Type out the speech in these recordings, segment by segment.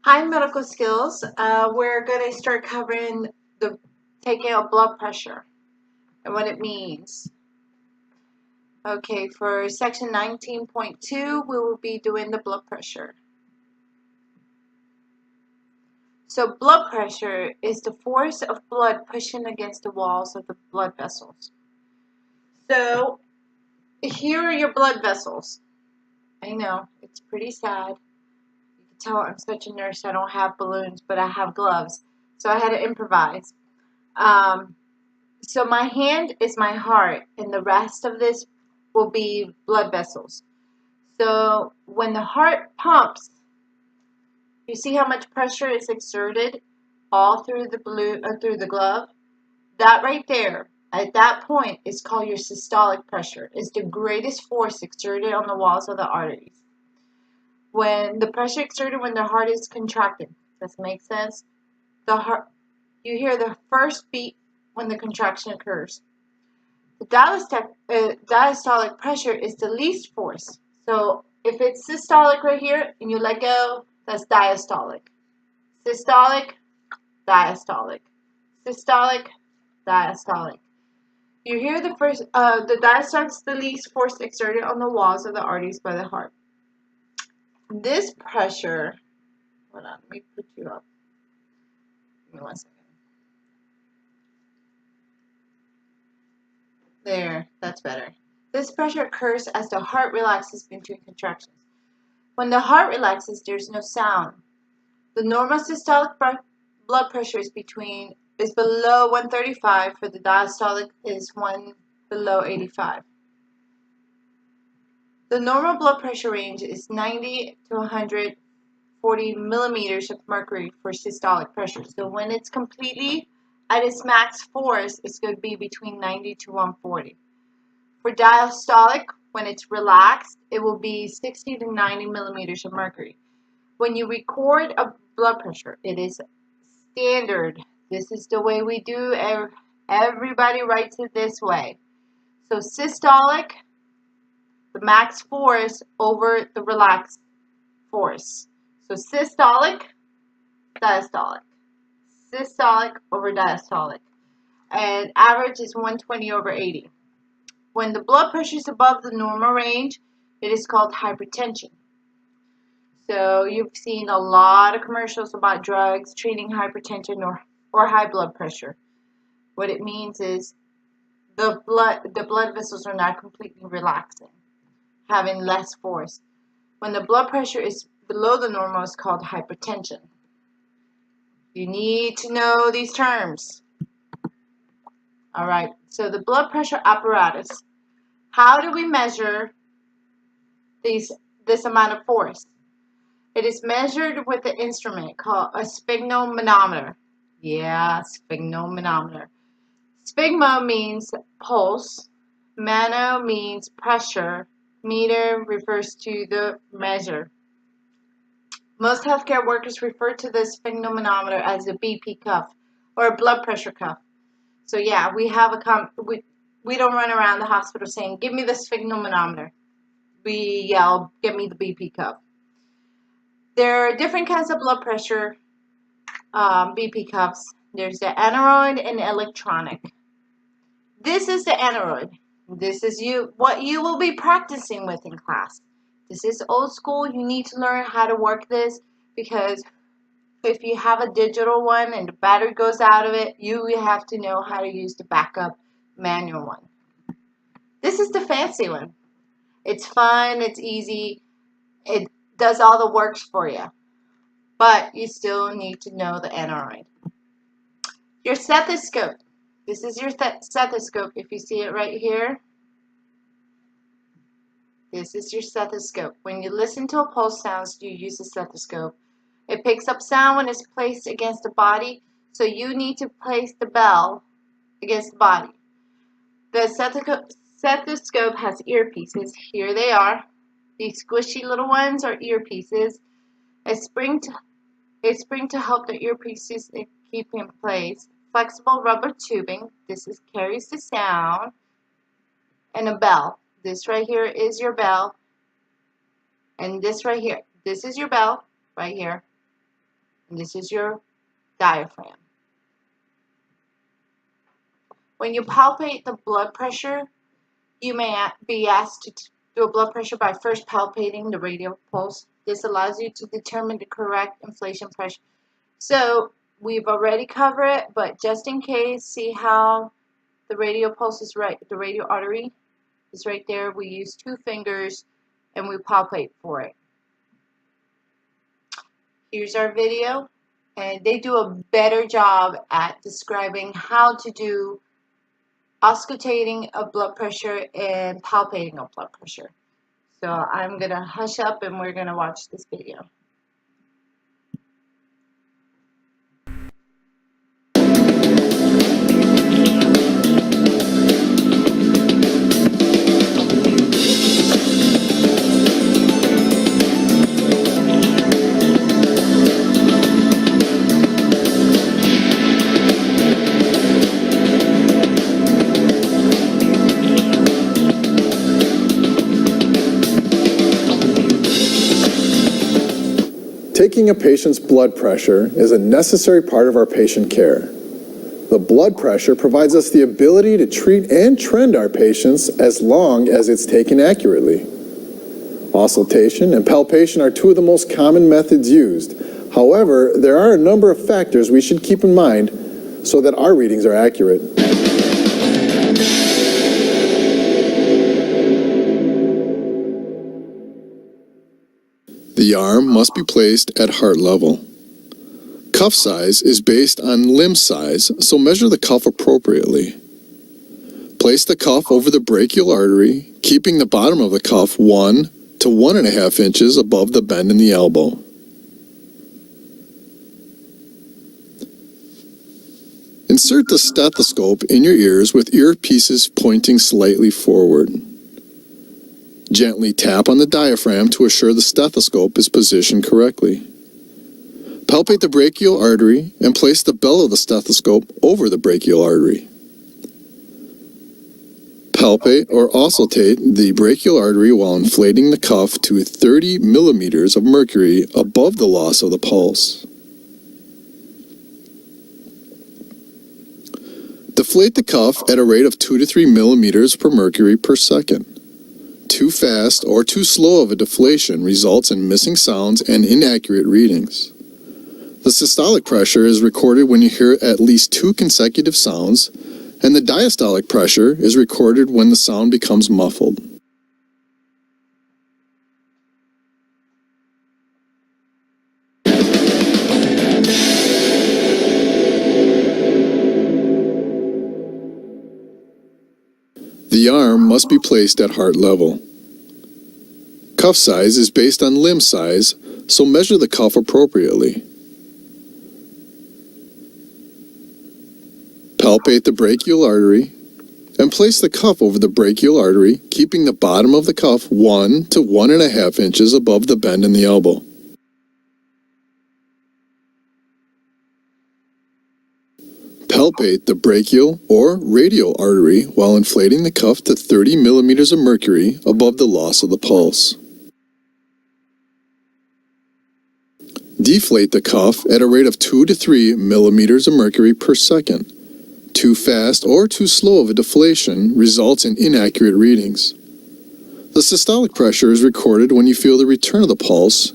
Hi, Medical Skills. We're going to start covering the taking out blood pressure and what it means. Okay, for section 19.2, we will be doing the blood pressure. So blood pressure is the force of blood pushing against the walls of the blood vessels. So here are your blood vessels. I know, it's pretty sad. You can tell I'm such a nurse. I don't have balloons, but I have gloves. So I had to improvise. So my hand is my heart, and the rest of this will be blood vessels. So when the heart pumps, you see how much pressure is exerted all through the through the glove? That right there, at that point, is called your systolic pressure. It's the greatest force exerted on the walls of the arteries. When the pressure exerted when the heart is contracted, does this make sense? The heart, you hear the first beat when the contraction occurs. The diastolic pressure is the least force. So if it's systolic right here and you let go, that's diastolic. Systolic, diastolic. Systolic, diastolic. You hear the first, the diastolic is the least force exerted on the walls of the arteries by the heart. This pressure, hold on, let me put you up. Give me 1 second. There, that's better. This pressure occurs as the heart relaxes between contractions. When the heart relaxes, there's no sound. The normal systolic blood pressure is below 135, for the diastolic is below 85. The normal blood pressure range is 90 to 140 millimeters of mercury for systolic pressure. So when it's completely at its max force, it's going to be between 90 to 140. For diastolic, when it's relaxed, it will be 60 to 90 millimeters of mercury. When you record a blood pressure, it is standard. This is the way we do. Everybody writes it this way. So systolic, the max force over the relaxed force. So systolic, diastolic. Systolic over diastolic. And average is 120 over 80. When the blood pressure is above the normal range, it is called hypertension. So you've seen a lot of commercials about drugs treating hypertension or high blood pressure. What it means is the blood vessels are not completely relaxing, having less force. When the blood pressure is below the normal, it's called hypertension. You need to know these terms. All right, so the blood pressure apparatus. How do we measure this amount of force? It is measured with an instrument called a sphygmomanometer. Yeah, sphygmomanometer. Sphygmo means pulse. Mano means pressure. Meter refers to the measure. Most healthcare workers refer to the sphygmomanometer as a BP cuff or a blood pressure cuff. So yeah, we don't run around the hospital saying, "Give me the sphygmomanometer." We yell, "Get me the BP cuff." There are different kinds of blood pressure BP cuffs. There's the aneroid and electronic. This is the aneroid. This is what you will be practicing with in class. This is old school. You need to learn how to work this, because if you have a digital one and the battery goes out of it, you have to know how to use the backup manual one. This is the fancy one. It's fun, it's easy, it does all the works for you. But you still need to know the aneroid. Your stethoscope. This is your stethoscope. If you see it right here, this is your stethoscope. When you listen to a pulse sounds, you use a stethoscope. It picks up sound when it's placed against the body, so you need to place the bell against the body. The stethoscope has earpieces. Here they are. These squishy little ones are earpieces. A spring to help the earpieces keep in place. Flexible rubber tubing. This carries the sound. And a bell. This right here is your bell. And this right here. This is your bell right here. And this is your diaphragm. When you palpate the blood pressure, you may be asked to do a blood pressure by first palpating the radial pulse. This allows you to determine the correct inflation pressure. So we've already covered it, but just in case, see how the radial pulse is right, the radial artery is right there. We use 2 fingers and we palpate for it. Here's our video, and they do a better job at describing how to do auscultating a blood pressure and palpating a blood pressure. So I'm going to hush up and we're going to watch this video. Taking a patient's blood pressure is a necessary part of our patient care. The blood pressure provides us the ability to treat and trend our patients as long as it's taken accurately. Auscultation and palpation are 2 of the most common methods used. However, there are a number of factors we should keep in mind so that our readings are accurate. The arm must be placed at heart level. Cuff size is based on limb size, so measure the cuff appropriately. Place the cuff over the brachial artery, keeping the bottom of the cuff 1 to 1.5 inches above the bend in the elbow. Insert the stethoscope in your ears with earpieces pointing slightly forward. Gently tap on the diaphragm to assure the stethoscope is positioned correctly. Palpate the brachial artery and place the bell of the stethoscope over the brachial artery. Palpate or auscultate the brachial artery while inflating the cuff to 30 millimeters of mercury above the loss of the pulse. Deflate the cuff at a rate of 2 to 3 millimeters per mercury per second. Too fast or too slow of a deflation results in missing sounds and inaccurate readings. The systolic pressure is recorded when you hear at least 2 consecutive sounds, and the diastolic pressure is recorded when the sound becomes muffled. The arm must be placed at heart level. Cuff size is based on limb size, so measure the cuff appropriately. Palpate the brachial artery and place the cuff over the brachial artery, keeping the bottom of the cuff 1 to 1.5 inches above the bend in the elbow. Palpate the brachial or radial artery while inflating the cuff to 30 millimeters of mercury above the loss of the pulse. Deflate the cuff at a rate of 2 to 3 millimeters of mercury per second. Too fast or too slow of a deflation results in inaccurate readings. The systolic pressure is recorded when you feel the return of the pulse,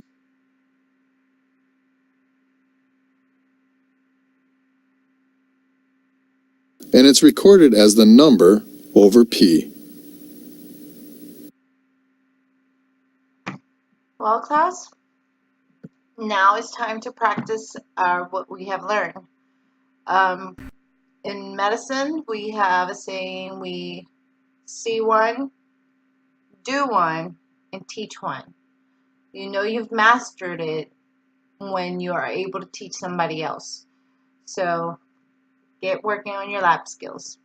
and it's recorded as the number over P. Well, class, now it's time to practice what we have learned. In medicine, we have a saying, we see one, do one, and teach one. You know you've mastered it when you are able to teach somebody else. So get working on your lab skills.